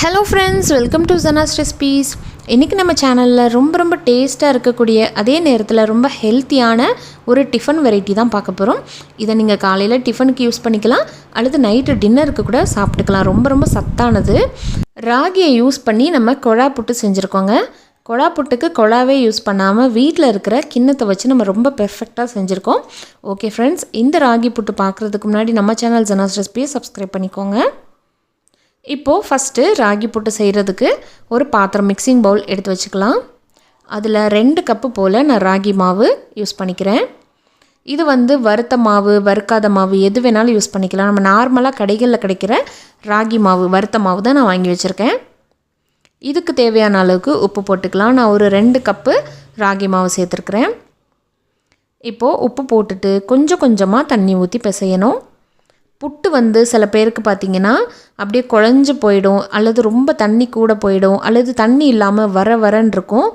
Hello friends, welcome to Janas recipes. இன்றைக்கி நம்ம சேனலில் ரொம்ப டேஸ்ட்டாக இருக்கக்கூடிய அதே நேரத்தில் ரொம்ப ஹெல்த்தியான ஒரு டிஃபன் வெரைட்டி தான் பார்க்க போகிறோம். இதை நீங்கள் காலையில் டிஃபனுக்கு யூஸ் பண்ணிக்கலாம், அல்லது நைட்டு டின்னருக்கு கூட சாப்பிட்டுக்கலாம். ரொம்ப சத்தானது. ராகியை யூஸ் பண்ணி நம்ம கொழா புட்டு செஞ்சுருக்கோங்க. கொழா புட்டுக்கு கொழாவே யூஸ் பண்ணாமல் வீட்டில் இருக்கிற கிண்ணத்தை வச்சு நம்ம ரொம்ப பெர்ஃபெக்டாக செஞ்சுருக்கோம். ஓகே ஃப்ரெண்ட்ஸ், இந்த ராகி புட்டு பார்க்குறதுக்கு முன்னாடி நம்ம சேனல் ஜனாஸ் ரெசிபியை சப்ஸ்கிரைப் பண்ணிக்கோங்க. இப்போது ஃபஸ்ட்டு ராகி புட்டு செய்கிறதுக்கு ஒரு பாத்திரம் மிக்சிங் பவுல் எடுத்து வச்சுக்கலாம். அதில் 2 கப்பு போல் நான் ராகி மாவு யூஸ் பண்ணிக்கிறேன். இது வறுத்த மாவு, வறுக்காத மாவு எது வேணாலும் யூஸ் பண்ணிக்கலாம். நம்ம நார்மலாக கடைகளில் கிடைக்கிற ராகி மாவு, வறுத்த மாவு தான் நான் வாங்கி வச்சுருக்கேன். இதுக்கு தேவையான அளவுக்கு உப்பு போட்டுக்கலாம். நான் ஒரு 2 கப்பு ராகி மாவு சேர்த்துருக்குறேன். இப்போது உப்பு போட்டுட்டு கொஞ்சமாக தண்ணி ஊற்றி பிசையணும். புட்டு சில பேருக்கு பார்த்திங்கன்னா அப்படியே குழஞ்சி போயிடும், அல்லது ரொம்ப தண்ணி கூட போயிடும், அல்லது தண்ணி இல்லாமல் வரன்னு இருக்கும்.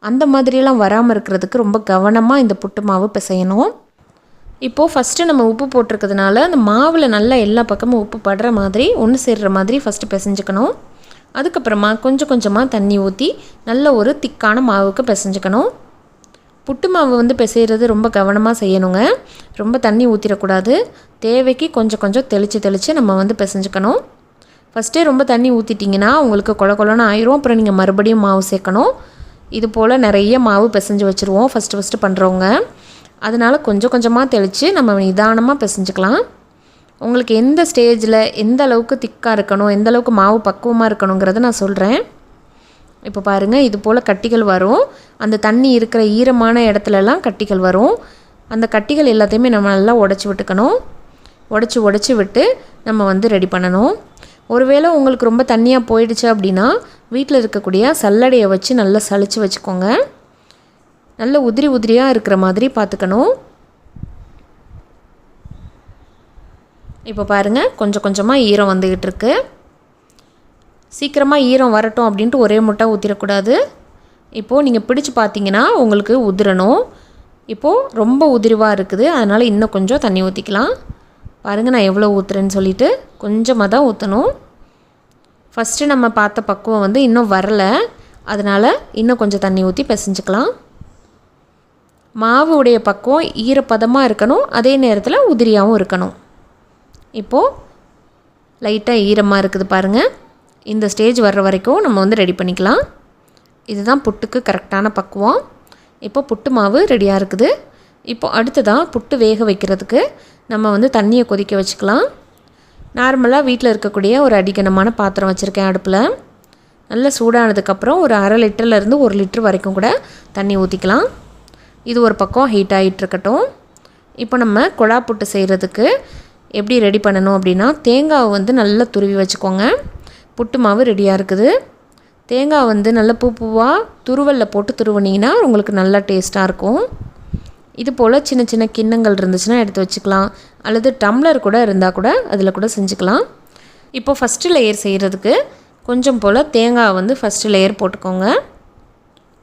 அந்த மாதிரியெல்லாம் வராமல் இருக்கிறதுக்கு ரொம்ப கவனமாக இந்த புட்டு மாவு பிசையணும். இப்போது ஃபஸ்ட்டு நம்ம உப்பு போட்டிருக்கிறதுனால அந்த மாவில் நல்லா எல்லா பக்கமும் உப்பு படுற மாதிரி, ஒன்று சேர்கிற மாதிரி ஃபஸ்ட்டு பிசைஞ்சுக்கணும். அதுக்கப்புறமா கொஞ்சமாக தண்ணி ஊற்றி நல்ல ஒரு திக்கான மாவுக்கு பிசைஞ்சுக்கணும். புட்டு மாவு பிசைகிறது ரொம்ப கவனமாக செய்யணுங்க. ரொம்ப தண்ணி ஊற்றிடக்கூடாது. தேவைக்கு கொஞ்சம் தெளித்து நம்ம பிசைஞ்சுக்கணும். ஃபஸ்ட்டே ரொம்ப தண்ணி ஊற்றிட்டிங்கன்னா உங்களுக்கு கொலன்னு ஆயிரும். அப்புறம் நீங்கள் மறுபடியும் மாவு சேர்க்கணும். இது போல் நிறைய மாவு பிசைஞ்சு வச்சுருவோம் ஃபஸ்ட்டு பண்ணுறவங்க. அதனால் கொஞ்சமாக தெளித்து நம்ம நிதானமாக பிசைஞ்சுக்கலாம். உங்களுக்கு எந்த ஸ்டேஜில் எந்த அளவுக்கு திக்காக இருக்கணும், எந்த அளவுக்கு மாவு பக்குவமாக இருக்கணுங்கிறத நான் சொல்கிறேன். இப்போ பாருங்கள், இது போல் கட்டிகள் வரும். அந்த தண்ணி இருக்கிற ஈரமான இடத்துலலாம் கட்டிகள் வரும். அந்த கட்டிகள் எல்லாத்தையுமே நம்ம நல்லா உடச்சி விட்டுக்கணும். உடச்சி விட்டு நம்ம ரெடி பண்ணணும். ஒருவேளை உங்களுக்கு ரொம்ப தண்ணியாக போயிடுச்சு அப்படின்னா வீட்டில் இருக்கக்கூடிய சல்லடையை வச்சு நல்லா சலிச்சு வச்சுக்கோங்க. நல்ல உதிரியாக இருக்கிற மாதிரி பார்த்துக்கணும். இப்போ பாருங்கள், கொஞ்சமாக ஈரம் வந்துக்கிட்டு இருக்கு. சீக்கிரமாக ஈரம் வரட்டும் அப்படின்ட்டு ஒரே முட்டை ஊற்றிடக்கூடாது. இப்போது நீங்கள் பிடிச்சு பார்த்தீங்கன்னா உங்களுக்கு உதிரணும். இப்போது ரொம்ப உதிரிவாக இருக்குது, அதனால் இன்னும் கொஞ்சம் தண்ணி ஊற்றிக்கலாம். பாருங்கள், நான் எவ்வளோ ஊற்றுறேன்னு சொல்லிவிட்டு கொஞ்சமாக தான் ஊற்றணும். ஃபஸ்ட்டு நம்ம பார்த்த பக்குவம் இன்னும் வரலை, அதனால் இன்னும் கொஞ்சம் தண்ணி ஊற்றி பிசைஞ்சுக்கலாம். மாவு உடைய பக்குவம் ஈரப்பதமாக இருக்கணும், அதே நேரத்தில் உதிரியாகவும் இருக்கணும். இப்போது லைட்டாக ஈரமாக இருக்குது பாருங்கள். இந்த ஸ்டேஜ் வர்ற வரைக்கும் நம்ம ரெடி பண்ணிக்கலாம். இதுதான் புட்டுக்கு கரெக்டான பக்குவம். இப்போ புட்டு மாவு ரெடியாக இருக்குது. இப்போ அடுத்ததாக புட்டு வேக வைக்கிறதுக்கு நம்ம தண்ணியை கொதிக்க வச்சுக்கலாம். நார்மலாக வீட்டில் இருக்கக்கூடிய ஒரு அடிகனமான பாத்திரம் வச்சுருக்கேன் அடுப்பில். நல்லா சூடானதுக்கப்புறம் ஒரு 1/2 லிட்டர்லேருந்து 1 லிட்டர் வரைக்கும் கூட தண்ணி ஊற்றிக்கலாம். இது ஒரு பக்கம் ஹீட் ஆகிட்டு இருக்கட்டும். இப்போ நம்ம கொழா புட்டு செய்கிறதுக்கு எப்படி ரெடி பண்ணணும் அப்படின்னா, தேங்காவை நல்லா துருவி வச்சுக்கோங்க. புட்டு மாவு ரெடியாக இருக்குது. தேங்காய் நல்லா பூவாக துருவலில் போட்டு துருவினீங்கன்னா உங்களுக்கு நல்லா டேஸ்ட்டாக இருக்கும். இது போல் சின்ன கிண்ணங்கள் இருந்துச்சுன்னா எடுத்து வச்சுக்கலாம், அல்லது டம்ளர் கூட இருந்தால் கூட அதில் கூட செஞ்சுக்கலாம். இப்போ ஃபஸ்ட்டு லேயர் செய்கிறதுக்கு கொஞ்சம் போல் தேங்காய் ஃபஸ்ட்டு லேயர் போட்டுக்கோங்க.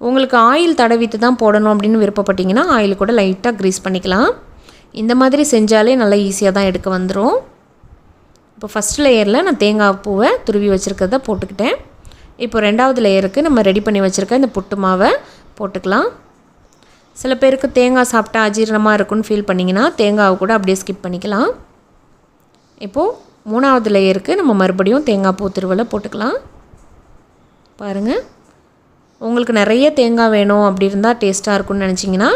உங்களுக்கு ஆயில் தடவிட்டு தான் போடணும் அப்படின்னு விருப்பப்பட்டிங்கன்னா ஆயில் கூட லைட்டாக க்ரீஸ் பண்ணிக்கலாம். இந்த மாதிரி செஞ்சாலே நல்லா ஈஸியாக தான் எடுக்க வந்துடும். இப்போ ஃபஸ்ட் லேயரில் நான் தேங்காய் பூவை துருவி வச்சுருக்கிறத போட்டுக்கிட்டேன். இப்போ 2வது லேயருக்கு நம்ம ரெடி பண்ணி வச்சுருக்க இந்த புட்டு மாவை போட்டுக்கலாம். சில பேருக்கு தேங்காய் சாப்பிட்டா அஜீரணமாக இருக்குன்னு ஃபீல் பண்ணிங்கன்னா தேங்காவை கூட அப்படியே ஸ்கிப் பண்ணிக்கலாம். இப்போது 3வது லேயருக்கு நம்ம மறுபடியும் தேங்காய் பூ திருவலை போட்டுக்கலாம். பாருங்கள், உங்களுக்கு நிறைய தேங்காய் வேணும் அப்படி இருந்தால் டேஸ்ட்டாக இருக்குன்னு நினச்சிங்கன்னா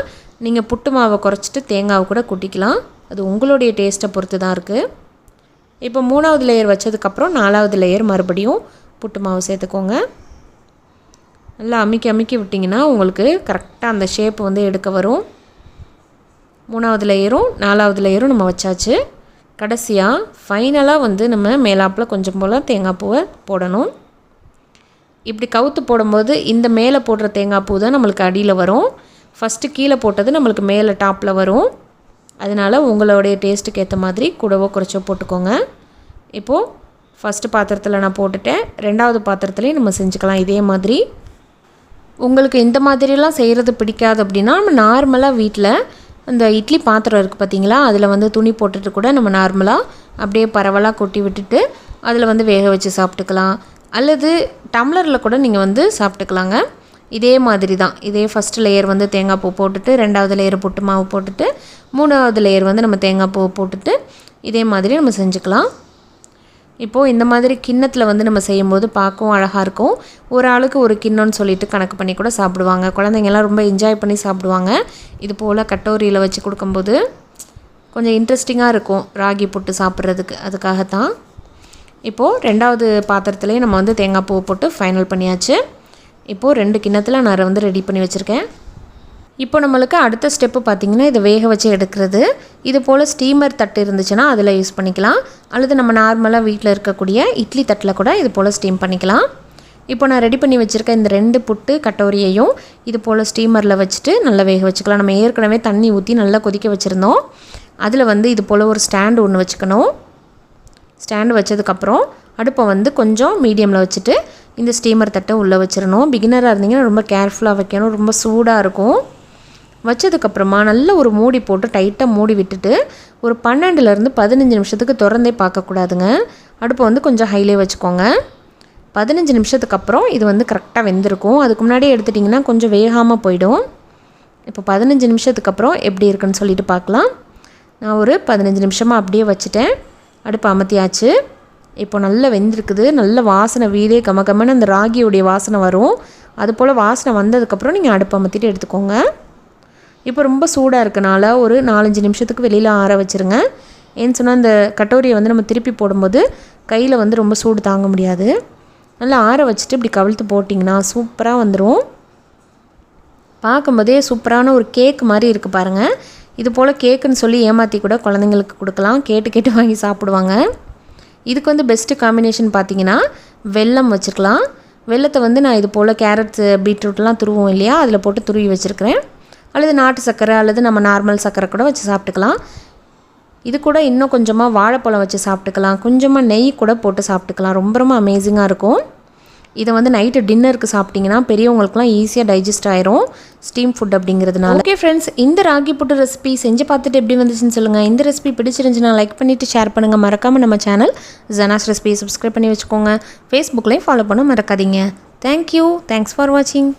நீங்கள் புட்டு மாவை குறைச்சிட்டு தேங்காவை கூட கூட்டிக்கலாம். அது உங்களுடைய டேஸ்ட்டை பொறுத்து தான் இருக்குது. இப்போ 3வது லேயர் வச்சதுக்கப்புறம் 4வது லேயர் மறுபடியும் புட்டு மாவு சேர்த்துக்கோங்க. நல்லா அமுக்கி விட்டிங்கன்னா உங்களுக்கு கரெக்டாக அந்த ஷேப் எடுக்க வரும். 3வது லேயரும் 4வது லேயரும் நம்ம வச்சாச்சு. கடைசியாக ஃபைனலாக நம்ம மேலாப்பில் கொஞ்சம் போல் தேங்காய் பூவை போடணும். இப்படி கவுத்து போடும்போது இந்த மேலே போடுற தேங்காய் பூ தான் நம்மளுக்கு அடியில் வரும். ஃபஸ்ட்டு கீழே போட்டது நம்மளுக்கு மேலே டாப்பில் வரும். அதனால் உங்களுடைய டேஸ்ட்டுக்கு ஏற்ற மாதிரி கூடவோ குறைச்சோ போட்டுக்கோங்க. இப்போது ஃபஸ்ட்டு பாத்திரத்தில் நான் போட்டுட்டேன். 2வது பாத்திரத்துலேயும் நம்ம செஞ்சுக்கலாம் இதே மாதிரி. உங்களுக்கு இந்த மாதிரிலாம் செய்கிறது பிடிக்காது அப்படின்னா நம்ம நார்மலாக வீட்டில் அந்த இட்லி பாத்திரம் இருக்குது பார்த்தீங்களா, அதில் துணி போட்டுட்டு கூட நம்ம நார்மலாக அப்படியே பரவலாக கொட்டி விட்டுட்டு அதில் வேக வச்சு சாப்பிட்டுக்கலாம். அல்லது டம்ளரில் கூட நீங்கள் வந்து சாப்பிட்டுக்கலாங்க. இதே மாதிரி தான். இதே ஃபஸ்ட் லேயர் வந்து தேங்காய் பூ போட்டுட்டு, 2வது லேயர் புட்டு மாவு போட்டுட்டு, 3வது லேயர் வந்து நம்ம தேங்காய் பூ போட்டுட்டு இதே மாதிரி நம்ம செஞ்சுக்கலாம். இப்போது இந்த மாதிரி கிண்ணத்தில் வந்து நம்ம செய்யும்போது பார்க்கவும் அழகாக இருக்கும். ஒரு ஆளுக்கு ஒரு கிண்ணம்னு சொல்லிட்டு கணக்கு பண்ணி கூட சாப்பிடுவாங்க. குழந்தைங்கள்லாம் ரொம்ப என்ஜாய் பண்ணி சாப்பிடுவாங்க. இது போல் கட்டோரியில் வச்சு கொடுக்கும்போது கொஞ்சம் இன்ட்ரெஸ்டிங்காக இருக்கும் ராகி புட்டு சாப்பிட்றதுக்கு. அதுக்காகத்தான். இப்போது 2வது பாத்திரத்துலேயே நம்ம வந்து தேங்காய் பூ போட்டு ஃபைனல் பண்ணியாச்சு. இப்போது 2 கிண்ணத்தில் நான் வந்து ரெடி பண்ணி வச்சுருக்கேன். இப்போ நம்மளுக்கு அடுத்த ஸ்டெப்பு பார்த்திங்கன்னா இதை வேக வச்சு எடுக்கிறது. இது போல் ஸ்டீமர் தட்டு இருந்துச்சுன்னா அதில் யூஸ் பண்ணிக்கலாம். அல்லது நம்ம நார்மலாக வீட்டில் இருக்கக்கூடிய இட்லி தட்டில் கூட இது போல் ஸ்டீம் பண்ணிக்கலாம். இப்போ நான் ரெடி பண்ணி வச்சுருக்க இந்த 2 புட்டு கட்டோரியையும் இது போல் ஸ்டீமரில் வச்சுட்டு நல்லா வேக வச்சுக்கலாம். நம்ம ஏற்கனவே தண்ணி ஊற்றி நல்லா கொதிக்க வச்சுருந்தோம். அதில் வந்து இது போல் ஒரு ஸ்டாண்டு ஒன்று வச்சுக்கணும். ஸ்டாண்டு வச்சதுக்கப்புறம் அடுப்பை வந்து கொஞ்சம் மீடியமில் வச்சுட்டு இந்த ஸ்டீமர் தட்டை உள்ளே வச்சிடணும். பிகினராக இருந்தீங்கன்னா ரொம்ப கேர்ஃபுல்லாக வைக்கணும். ரொம்ப சூடாக இருக்கும். வச்சதுக்கப்புறமா நல்ல ஒரு மூடி போட்டு டைட்டாக மூடி விட்டுட்டு ஒரு 12லேருந்து 15 நிமிஷத்துக்கு திறந்தே பார்க்கக்கூடாதுங்க. அடுப்பை வந்து கொஞ்சம் ஹைலே வச்சுக்கோங்க. 15 நிமிஷத்துக்கு அப்புறம் இது வந்து கரெக்டாக வெந்திருக்கும். அதுக்கு முன்னாடியே எடுத்துட்டிங்கன்னா கொஞ்சம் வேகாமல் போயிடும். இப்போ 15 நிமிஷத்துக்கு அப்புறம் எப்படி இருக்குன்னு சொல்லிட்டு பார்க்கலாம். நான் ஒரு 15 நிமிஷமாக அப்படியே வச்சுட்டேன். அடுப்பு அமர்த்தியாச்சு. இப்போ நல்லா வெந்திருக்குது. நல்ல வாசனை, வீடே கமகமன்னு அந்த ராகியோடைய வாசனை வரும். அதுபோல் வாசனை வந்ததுக்கப்புறம் நீங்கள் அடுப்பு அமர்த்திட்டு எடுத்துக்கோங்க. இப்போ ரொம்ப சூடாக இருக்கனால ஒரு 4-5 நிமிஷத்துக்கு வெளியில் ஆற வச்சுருங்க. ஏன்னு சொன்னால் அந்த கட்டோரியை வந்து நம்ம திருப்பி போடும்போது கையில் வந்து ரொம்ப சூடு தாங்க முடியாது. நல்லா ஆற வச்சுட்டு இப்படி கவிழ்த்து போட்டிங்கன்னா சூப்பராக வந்துடும். பார்க்கும்போதே சூப்பரான ஒரு கேக் மாதிரி இருக்குது பாருங்கள். இது போல் கேக்குன்னு சொல்லி ஏமாற்றி கூட குழந்தைங்களுக்கு கொடுக்கலாம். கேட்டு வாங்கி சாப்பிடுவாங்க. இதுக்கு வந்து பெஸ்ட்டு காம்பினேஷன் பார்த்திங்கன்னா வெல்லம் வச்சுக்கலாம். வெல்லத்தை வந்து நான் இது போல் கேரட்ஸு பீட்ரூட்லாம் துருவோம் இல்லையா, அதில் போட்டு துருவி வச்சுருக்கிறேன். அல்லது நாட்டு சர்க்கரை அல்லது நம்ம நார்மல் சர்க்கரை கூட வச்சு சாப்பிட்டுக்கலாம். இது கூட இன்னும் கொஞ்சமாக வாழைப்பழம் வச்சு சாப்பிட்டுக்கலாம். கொஞ்சமாக நெய் கூட போட்டு சாப்பிட்டுக்கலாம். ரொம்ப அமேசிங்காக இருக்கும். இதை வந்து நைட்டு டின்னருக்கு சாப்பிட்டிங்கன்னா பெரியவங்களுக்குலாம் ஈஸியாக டைஜஸ்ட் ஆயிரும், ஸ்டீம் ஃபுட் அப்படிங்கிறதுனால. ஓகே ஃப்ரெண்ட்ஸ், இந்த ராகி புட்டு ரெசிபி செஞ்சு பார்த்துட்டு எப்படி வந்துச்சுன்னு சொல்லுங்கள். இந்த ரெசிபி பிடிச்சிருந்துச்சுன்னா லைக் பண்ணிவிட்டு ஷேர் பண்ணுங்கள். மறக்காமல் நம்ம சேனல் ஜனாஸ் ரெசிபி சப்ஸ்கிரைப் பண்ணி வச்சுக்கோங்க. ஃபேஸ்புக்லேயும் ஃபாலோ பண்ண மறக்காதீங்க. தேங்க்யூ. தேங்க்ஸ் ஃபார் வாட்சிங்.